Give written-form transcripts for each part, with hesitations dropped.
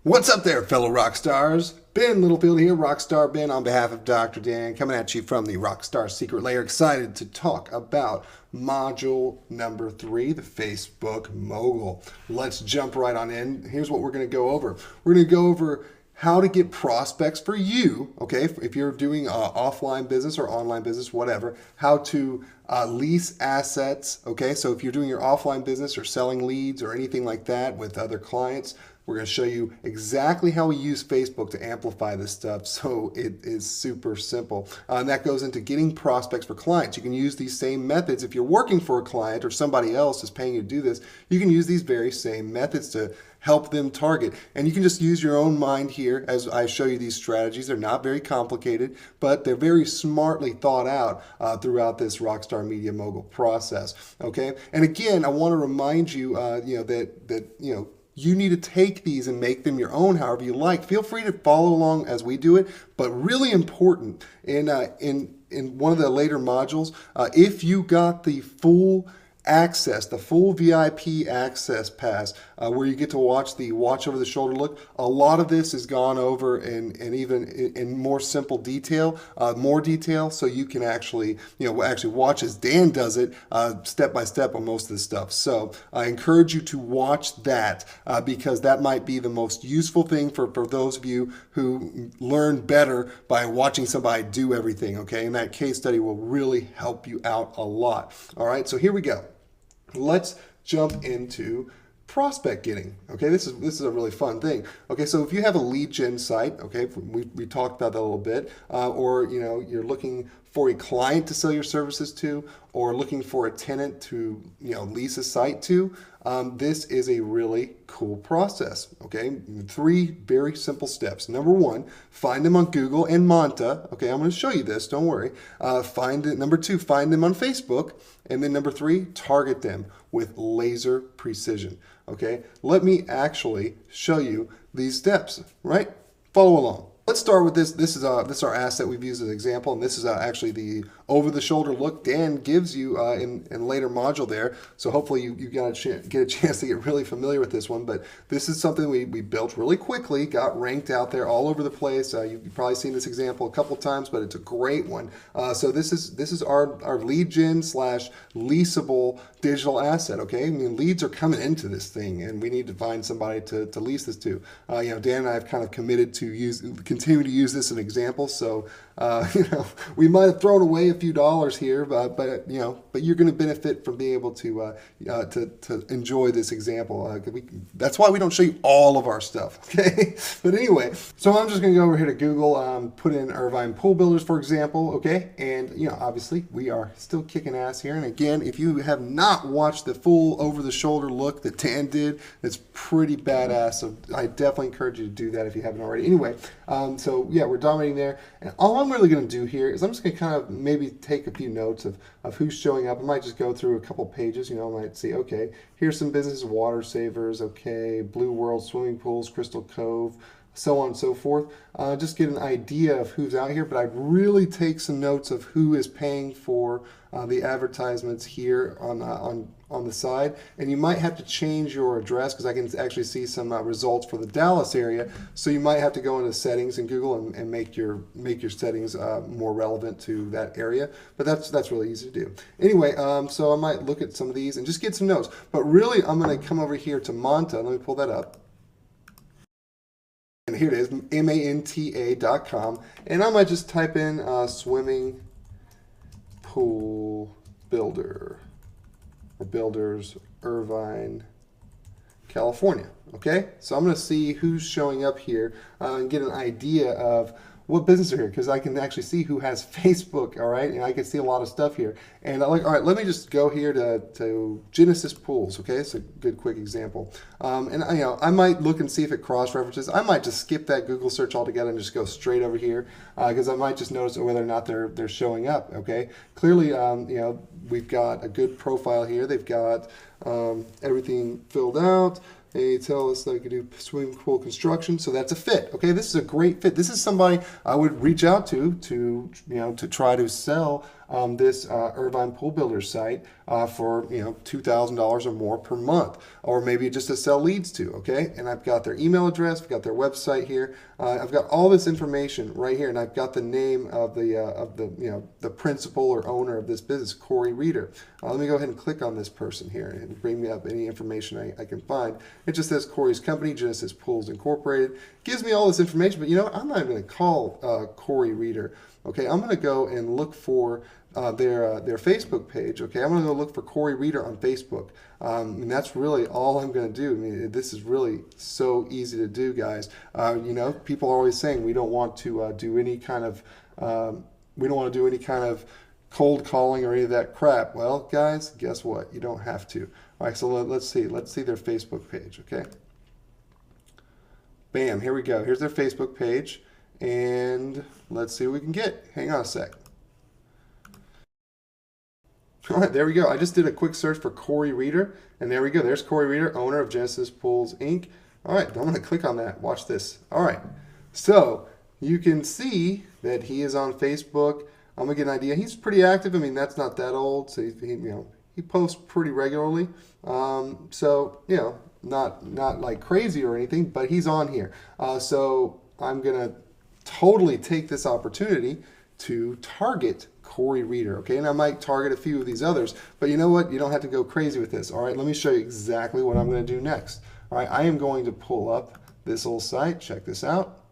What's up there, fellow rock stars? Ben Littlefield here, Rockstar Ben, on behalf of Dr. Dan, coming at you from the Rockstar Secret Lair. Excited to talk about module number 3, the Facebook Mogul. Let's jump right on in. Here's what we're going to go over. We're going to go over how to get prospects for you, okay, if you're doing offline business or online business, whatever, how to lease assets, okay, so if you're doing your offline business or selling leads or anything like that with other clients, we're going to show you exactly how we use Facebook to amplify this stuff, so it is super simple. And that goes into getting prospects for clients. You can use these same methods if you're working for a client or somebody else is paying you to do this. You can use these very same methods to help them target. And you can just use your own mind here as I show you these strategies. They're not very complicated, but they're very smartly thought out throughout this Rockstar Media Mogul process. Okay, and again, I want to remind you, that you need to take these and make them your own however you like. Feel free to follow along as we do it, but really important in one of the later modules, if you got the full access, the full VIP access pass, where you get to watch the watch over the shoulder look. A lot of this is gone over and even in more simple detail, more detail, so you can actually watch as Dan does it step by step on most of this stuff. So I encourage you to watch that because that might be the most useful thing for those of you who learn better by watching somebody do everything, okay? And that case study will really help you out a lot. All right, so here we go. Let's jump into prospect getting. Okay, this is a really fun thing. Okay, so if you have a lead gen site, okay, we talked about that a little bit, or you're looking for a client to sell your services to, or looking for a tenant to lease a site to, this is a really cool process. Okay, 3 very simple steps. Number 1, find them on Google and Monta. Okay, I'm going to show you this. Don't worry. Find it. Number 2, find them on Facebook, and then number 3, target them with laser precision. Okay, let me actually show you these steps. Right, follow along. Let's start with this. This is our asset we've used as an example, and this is actually the over-the-shoulder look Dan gives you in later module there. So hopefully you get a chance to get really familiar with this one. But this is something we built really quickly, got ranked out there all over the place. You've probably seen this example a couple times, but it's a great one. So this is our lead gen / leasable digital asset. Okay, I mean leads are coming into this thing, and we need to find somebody to lease this to. Dan and I have kind of committed to continue to use this as an example. So we might have thrown away a few dollars here, but you're going to benefit from being able to enjoy this example. That's why we don't show you all of our stuff. Okay, but anyway, so I'm just going to go over here to Google, put in Irvine Pool Builders, for example. Okay, and obviously we are still kicking ass here. And again, if you have not watched the full over-the-shoulder look that Dan did, it's pretty badass. So I definitely encourage you to do that if you haven't already. Anyway, so yeah, we're dominating there, and all I'm really going to do here is I'm just going to kind of maybe take a few notes of who's showing up. I might just go through a couple pages. I might see, okay, here's some businesses, Water Savers, okay, Blue World Swimming Pools, Crystal Cove, so on and so forth. Just get an idea of who's out here, but I'd really take some notes of who is paying for the advertisements here on the side. And you might have to change your address because I can actually see some results for the Dallas area. So you might have to go into settings in Google and make your settings more relevant to that area. But that's really easy to do. Anyway, so I might look at some of these and just get some notes. But really, I'm going to come over here to Monta. Let me pull that up. And here it is, manta.com, and I might just type in swimming pool builder or builders, Irvine, California. Okay, so I'm going to see who's showing up here and get an idea of what business are here, because I can actually see who has Facebook. All right, and I can see a lot of stuff here. And all right, let me just go here to Genesis Pools. Okay, it's a good quick example. And I might look and see if it cross references. I might just skip that Google search altogether and just go straight over here because I might just notice whether or not they're showing up. Okay, clearly we've got a good profile here. They've got everything filled out. They tell us that we could do swimming pool construction, so that's a fit. Okay, this is a great fit. This is somebody I would reach out to try to sell this Irvine Pool Builders site for $2,000 or more per month, or maybe just to sell leads to. Okay, and I've got their email address, I've got their website here, I've got all this information right here, and I've got the name of the principal or owner of this business, Corey Reeder. Let me go ahead and click on this person here and bring me up any information I can find. It just says Corey's company, Genesis Pools Incorporated. Gives me all this information, but you know what? I'm not even going to call Corey Reeder. Okay, I'm going to go and look for their Facebook page. Okay, I'm going to go look for Corey Reeder on Facebook. And that's really all I'm going to do. I mean, this is really so easy to do, guys. People are always saying we don't want to do any kind of cold calling or any of that crap. Well, guys, guess what? You don't have to. All right, so let's see their Facebook page. Okay. Bam, here we go. Here's their Facebook page, and let's see what we can get. Hang on a sec. All right, there we go. I just did a quick search for Corey Reeder, and there we go. There's Corey Reeder, owner of Genesis Pools, Inc. All right, I'm going to click on that. Watch this. All right, so you can see that he is on Facebook. I'm going to get an idea. He's pretty active. I mean, that's not that old, so he posts pretty regularly. Not like crazy or anything, but he's on here. So I'm going to totally take this opportunity to target Corey Reeder, okay? And I might target a few of these others, but you know what? You don't have to go crazy with this. All right, let me show you exactly what I'm going to do next. All right, I am going to pull up this little site. Check this out.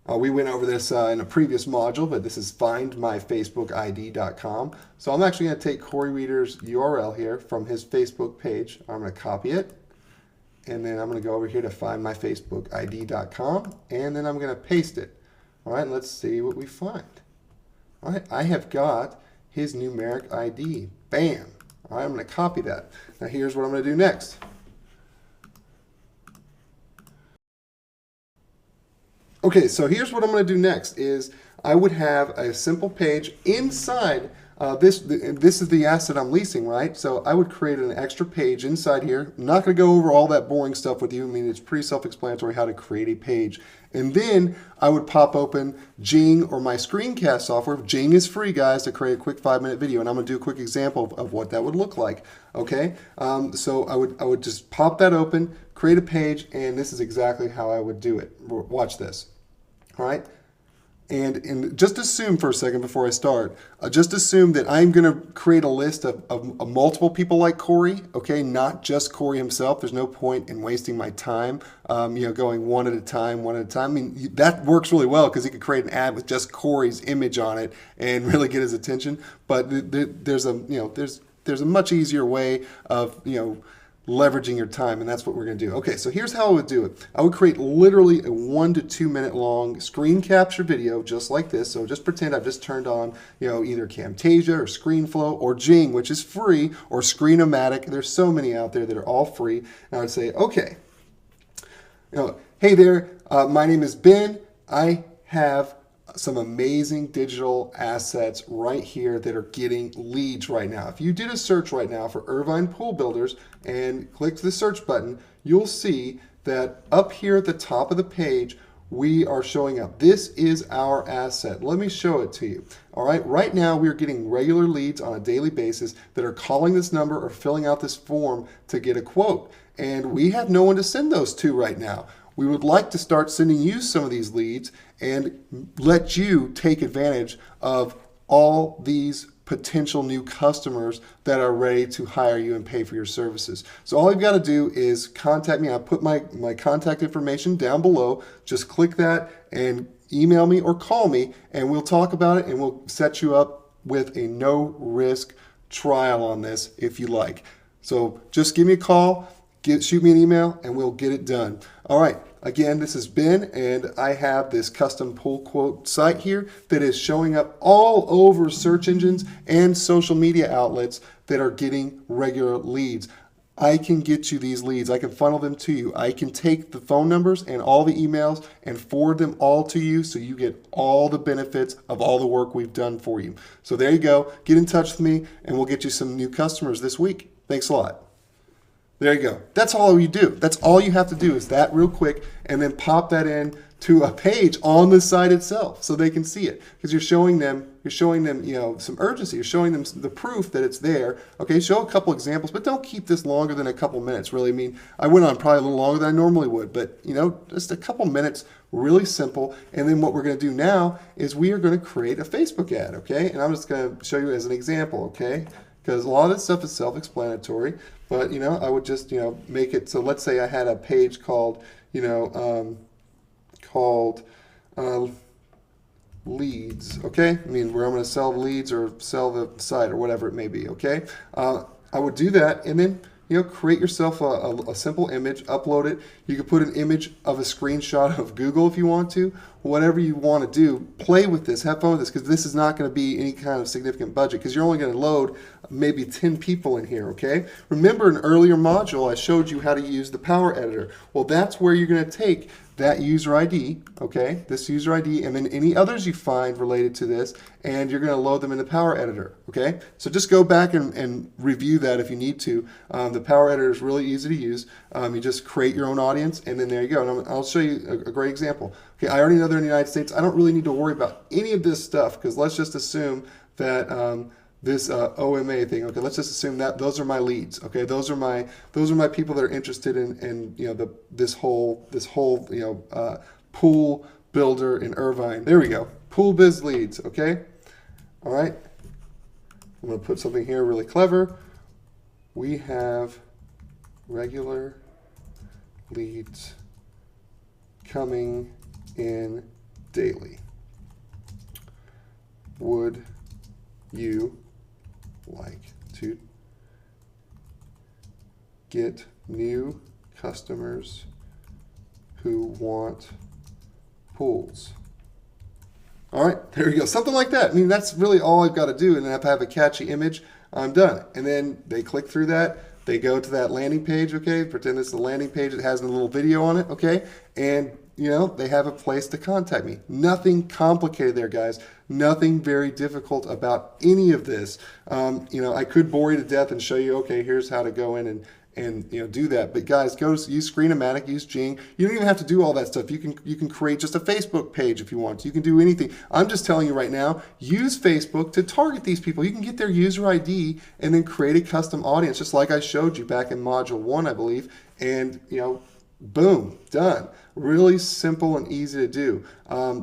We went over this in a previous module, but this is findmyfacebookid.com. So I'm actually going to take Corey Reeder's URL here from his Facebook page. I'm going to copy it, and then I'm going to go over here to findmyfacebookid.com, and then I'm going to paste it. All right, let's see what we find. All right, I have got his numeric ID. Bam. All right, I'm going to copy that. Now here's what I'm going to do next. Okay, so here's what I'm going to do next is I would have a simple page inside this is the asset I'm leasing, right? So I would create an extra page inside here. I'm not going to go over all that boring stuff with you. I mean, it's pretty self-explanatory how to create a page. And then I would pop open Jing or my screencast software. Jing is free, guys, to create a quick 5-minute video. And I'm going to do a quick example of what that would look like. Okay, so I would just pop that open, create a page, and this is exactly how I would do it. Watch this. All right, and just assume for a second before I start, just assume that I'm going to create a list of multiple people like Corey, okay, not just Corey himself. There's no point in wasting my time, going one at a time. I mean, that works really well because he could create an ad with just Corey's image on it and really get his attention. But there's a much easier way of, leveraging your time, and that's what we're going to do. Okay, so here's how I would do it. I would create literally a 1 to 2 minute long screen capture video just like this. So just pretend I've just turned on, either Camtasia or ScreenFlow or Jing, which is free, or Screenomatic. There's so many out there that are all free. And I would say, okay, hey there, my name is Ben. I have some amazing digital assets right here that are getting leads right now. If you did a search right now for Irvine Pool Builders and clicked the search button, you'll see that up here at the top of the page, we are showing up. This is our asset. Let me show it to you. All right, right now we are getting regular leads on a daily basis that are calling this number or filling out this form to get a quote. And we have no one to send those to right now. We would like to start sending you some of these leads and let you take advantage of all these potential new customers that are ready to hire you and pay for your services. So all you've got to do is contact me. I put my contact information down below. Just click that and email me or call me, and we'll talk about it, and we'll set you up with a no-risk trial on this if you like. So just give me a call. Shoot me an email and we'll get it done. All right, again, this is Ben, and I have this custom pool quote site here that is showing up all over search engines and social media outlets that are getting regular leads. I can get you these leads. I can funnel them to you. I can take the phone numbers and all the emails and forward them all to you so you get all the benefits of all the work we've done for you. So there you go. Get in touch with me and we'll get you some new customers this week. Thanks a lot. There you go. That's all you do. That's all you have to do is that real quick, and then pop that in to a page on the site itself so they can see it, because you're showing them, you know, some urgency. You're showing them the proof that it's there. Okay, show a couple examples, but don't keep this longer than a couple minutes. Really, I mean, I went on probably a little longer than I normally would, but you know, just a couple minutes, really simple. And then what we're going to do now is we are going to create a Facebook ad. Okay, and I'm just going to show you as an example. Okay, because a lot of this stuff is self-explanatory, but you know, I would just, you know, make it so. Let's say I had a page called, you know, leads, okay? I mean, where I'm going to sell leads or sell the site or whatever it may be, okay? I would do that, and then, you know, create yourself a simple image, upload it. You could put an image of a screenshot of Google if you want to. Whatever you want to do, play with this, have fun with this, because this is not going to be any kind of significant budget, because you're only going to load maybe 10 people in here, okay? Remember, in an earlier module, I showed you how to use the Power Editor. Well, that's where you're going to take that user ID, okay, this user ID, and then any others you find related to this, and you're going to load them in the Power Editor, okay? So just go back and review that if you need to. The Power Editor is really easy to use. You just create your own audience, and then there you go. And I'll show you a great example. Okay, I already know they're in the United States. I don't really need to worry about any of this stuff, because let's just assume that this OMA thing. Okay, let's just assume that those are my leads. Okay, those are my people that are interested in you know, this whole you know, pool builder in Irvine. There we go, pool biz leads. Okay, all right. I'm going to put something here really clever. We have regular leads coming in daily. Would you like to get new customers who want pools? All right, there you go, something like that. I mean, that's really all I've got to do, and then if I have a catchy image, I'm done. And then they click through that, they go to that landing page, okay? Pretend it's the landing page, it has a little video on it, okay? And you know, they have a place to contact me. Nothing complicated there, guys. Nothing very difficult about any of this. You know, I could bore you to death and show you, okay, here's how to go in and you know, do that. But guys, use Screenomatic, use Jing. You don't even have to do all that stuff. You can create just a Facebook page if you want to. You can do anything. I'm just telling you right now, use Facebook to target these people. You can get their user ID and then create a custom audience, just like I showed you back in Module 1, I believe. And you know, boom, done. Really simple and easy to do.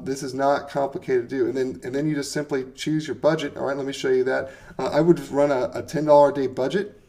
This is not complicated to do. And then you just simply choose your budget. All right, let me show you that. I would run a $10 a day budget,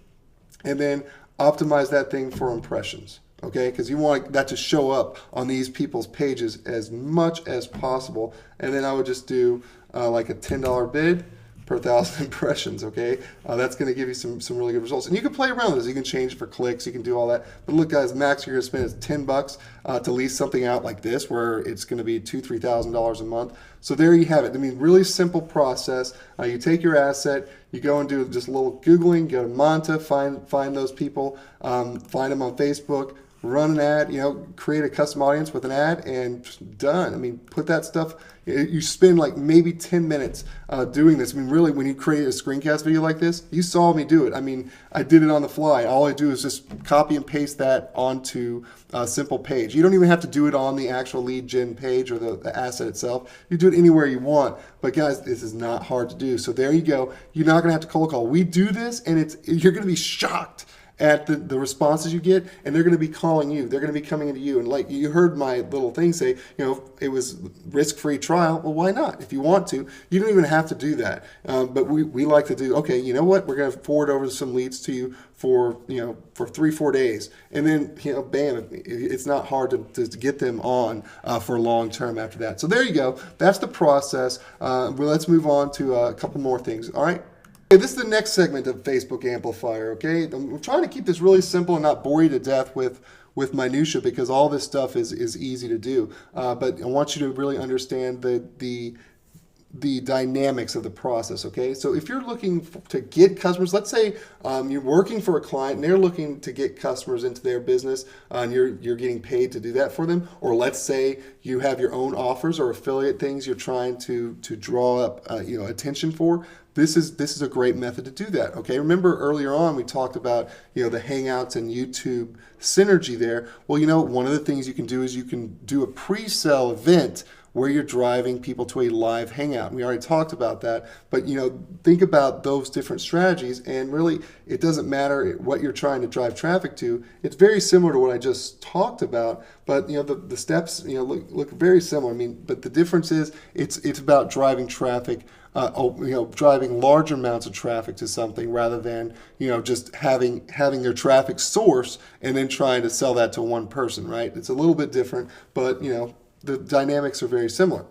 and then optimize that thing for impressions. Okay, because you want that to show up on these people's pages as much as possible. And then I would just do like a $10 bid per 1,000 impressions, okay? That's going to give you some really good results. And you can play around with this. You can change it for clicks. You can do all that. But look, guys, max you're going to spend is $10 to lease something out like this, where it's going to be $2,000, $3,000 a month. So there you have it. I mean, really simple process. You take your asset, you go and do just a little Googling, go to Monta, find those people, find them on Facebook, run an ad, you know, create a custom audience with an ad, and just done. I mean, put that stuff, you spend like maybe 10 minutes doing this. I mean, really, when you create a screencast video like this, you saw me do it. I mean, I did it on the fly. All I do is just copy and paste that onto a simple page. You don't even have to do it on the actual lead gen page or the asset itself. You do it anywhere you want. But guys, this is not hard to do. So there you go. You're not gonna have to cold call. We do this, and you're gonna be shocked at the responses you get, and they're going to be calling you. They're going to be coming into you. And like you heard my little thing say, you know, it was risk-free trial. Well, why not? If you want to, you don't even have to do that. But we like to do, okay, you know what? We're going to forward over some leads to you for, you know, for 3-4 days. And then, you know, bam, it's not hard to get them on for long term after that. So there you go. That's the process. Well, let's move on to a couple more things. All right. Okay, this is the next segment of Facebook Amplifier, okay? I'm trying to keep this really simple and not bore you to death with minutia, because all this stuff is easy to do. But I want you to really understand the the dynamics of the process, okay? So if you're looking to get customers, let's say you're working for a client and they're looking to get customers into their business and you're getting paid to do that for them, or let's say you have your own offers or affiliate things you're trying to draw up attention for. This is a great method to do that, okay? Remember earlier on we talked about the Hangouts and YouTube synergy there. Well, one of the things you can do is you can do a pre-sale event where you're driving people to a live hangout. We already talked about that, but think about those different strategies, and really it doesn't matter what you're trying to drive traffic to. It's very similar to what I just talked about, but the steps look very similar. I mean, but the difference is it's about driving traffic, driving large amounts of traffic to something rather than just having their traffic source and then trying to sell that to one person, right? It's a little bit different, but the dynamics are very similar.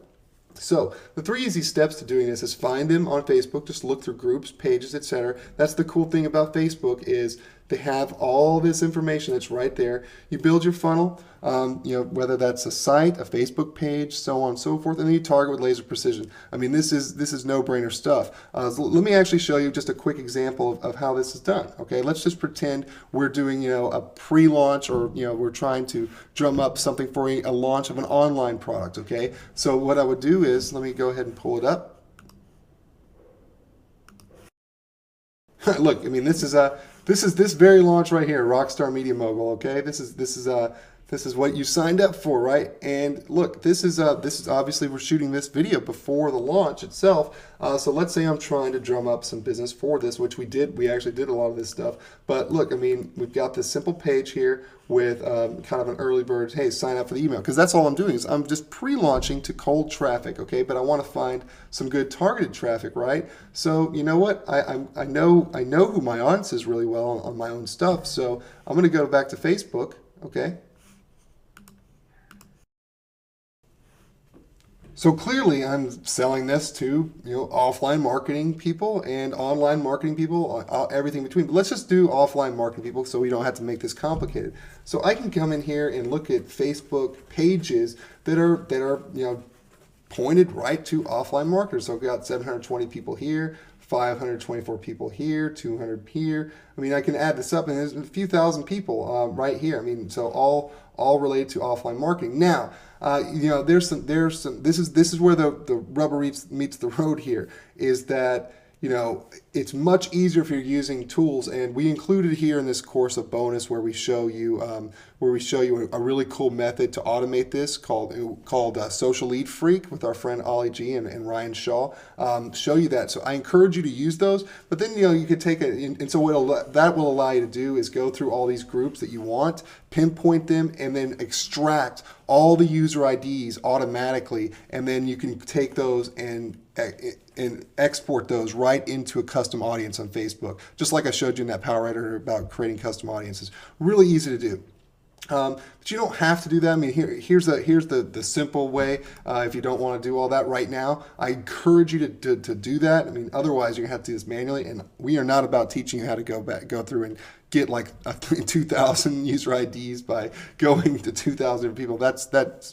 So the 3 easy steps to doing this is find them on Facebook. Just look through groups, pages, etc. That's the cool thing about Facebook is they have all this information that's right there. You build your funnel, whether that's a site, a Facebook page, so on and so forth, and then you target with laser precision. I mean, this is no-brainer stuff. So let me actually show you just a quick example of how this is done. Okay, let's just pretend we're doing a pre-launch, or we're trying to drum up something for a launch of an online product. Okay, so what I would do is, let me go ahead and pull it up. Look, I mean, this is this very launch right here, Rockstar Media Mogul. Okay, this is what you signed up for, right? And look, this is obviously we're shooting this video before the launch itself. So let's say I'm trying to drum up some business for this, which we did. We actually did a lot of this stuff. But look, I mean, we've got this simple page here with kind of an early bird. Hey, sign up for the email, because that's all I'm doing is I'm just pre-launching to cold traffic. Okay, but I want to find some good targeted traffic, right? So you know what? I know who my audience is really well on my own stuff. So I'm going to go back to Facebook. Okay. So clearly I'm selling this to offline marketing people and online marketing people, everything between. But let's just do offline marketing people so we don't have to make this complicated. So I can come in here and look at Facebook pages that are pointed right to offline marketers. So I've got 720 people here, 524 people here, 200 here. I mean, I can add this up, and there's a few thousand people right here. I mean, so all related to offline marketing. Now, there's some. This is where the rubber meets the road here. Is that it's much easier if you're using tools, and we included here in this course a bonus where we show you a really cool method to automate this called Social Lead Freak with our friend Ollie G and Ryan Shaw. Show you that. So I encourage you to use those. But then you could take it, and so what that will allow you to do is go through all these groups that you want, pinpoint them, and then extract all the user IDs automatically, and then you can take those and export those right into a custom audience on Facebook, just like I showed you in that Power Writer about creating custom audiences. Really easy to do. But you don't have to do that. I mean, here's the simple way. If you don't want to do all that right now, I encourage you to do that. I mean, otherwise you're gonna have to do this manually, and we are not about teaching you how to go through and get like 2,000 user IDs by going to 2,000 people. That's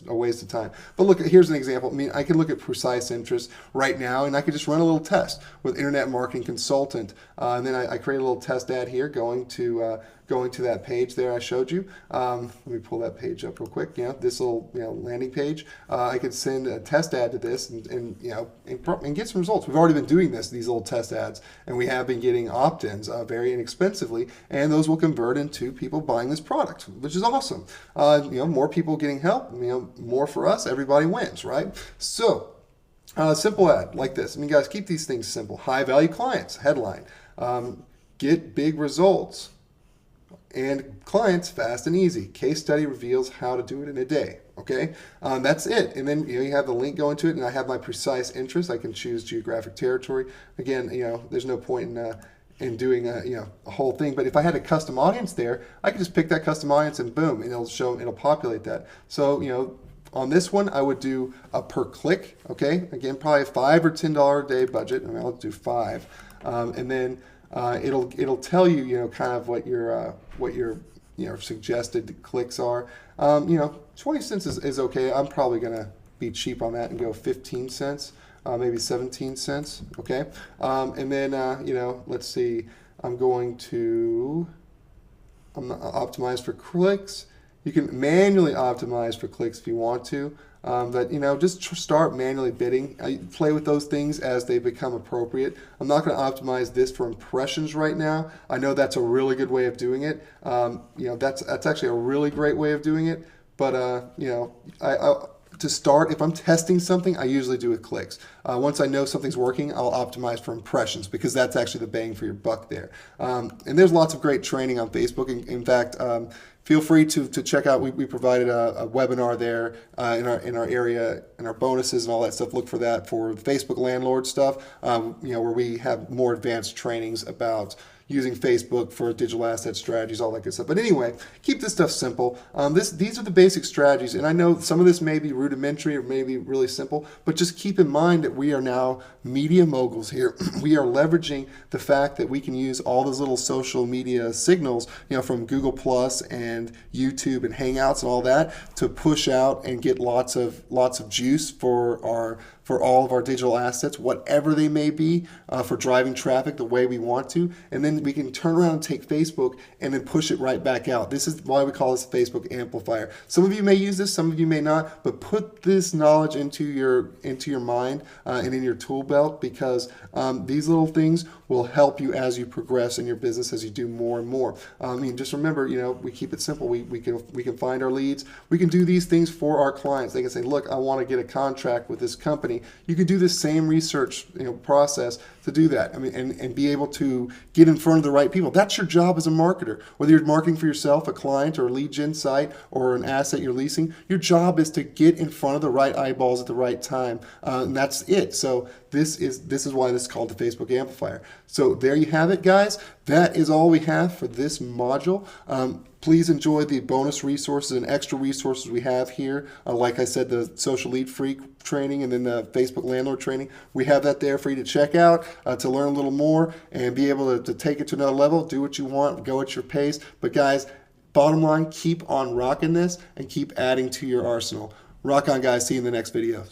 a waste of time. But look, here's an example. I mean, I can look at precise interest right now, and I could just run a little test with Internet Marketing Consultant, and then I create a little test ad here going to that page there I showed you. Let me pull that page up real quick. This little landing page. I could send a test ad to this and get some results. We've already been doing these little test ads, and we have been getting opt-ins very inexpensively, and those will convert into people buying this product, which is awesome. More people getting help. More for us. Everybody wins, right? So. Simple ad like this. I mean, guys, keep these things simple. High value clients. Headline. Get big results. And clients fast and easy. Case study reveals how to do it in a day. Okay, that's it. And then you have the link going to it, and I have my precise interest. I can choose geographic territory. Again, there's no point in doing a whole thing. But if I had a custom audience there, I could just pick that custom audience and boom, and it'll populate that. So on this one, I would do a per click. Okay, again, probably a $5 or $10 a day budget. I mean, I'll do 5, and then. It'll tell you kind of what your suggested clicks are. 20 cents is okay. I'm probably gonna be cheap on that and go 15 cents. maybe 17 cents. Okay, and then let's see. I'm going to optimize for clicks. You can manually optimize for clicks if you want to, but just start manually bidding. Play with those things as they become appropriate. I'm not going to optimize this for impressions right now. I know that's a really good way of doing it. That's actually a really great way of doing it. But to start, if I'm testing something, I usually do with clicks. Once I know something's working, I'll optimize for impressions because that's actually the bang for your buck there. And there's lots of great training on Facebook. In fact, feel free to check out. We provided a webinar there in our area, and our bonuses and all that stuff. Look for that for Facebook landlord stuff. Where we have more advanced trainings about using Facebook for digital asset strategies, all that good stuff. But anyway, keep this stuff simple. These are the basic strategies, and I know some of this may be rudimentary or maybe really simple, but just keep in mind that we are now media moguls here. We are leveraging the fact that we can use all those little social media signals, from Google Plus and YouTube and Hangouts and all that to push out and get lots of juice for all of our digital assets, whatever they may be, for driving traffic the way we want to. And then we can turn around and take Facebook and then push it right back out. This is why we call this a Facebook amplifier. Some of you may use this, some of you may not, but put this knowledge into your mind and in your tool belt, because these little things will help you as you progress in your business, as you do more and more. Just remember, we keep it simple. We can find our leads. We can do these things for our clients. They can say, look, I want to get a contract with this company. You can do the same research process to do that. And be able to get in front of the right people. That's your job as a marketer. Whether you're marketing for yourself, a client, or a lead gen site, or an asset you're leasing, your job is to get in front of the right eyeballs at the right time. And that's it. So this is why this is called the Facebook amplifier. So there you have it, guys. That is all we have for this module. Please enjoy the bonus resources and extra resources we have here. Like I said, the Social Lead Freak training and then the Facebook Landlord training. We have that there for you to check out, to learn a little more and be able to take it to another level, do what you want, go at your pace. But guys, bottom line, keep on rocking this and keep adding to your arsenal. Rock on, guys. See you in the next video.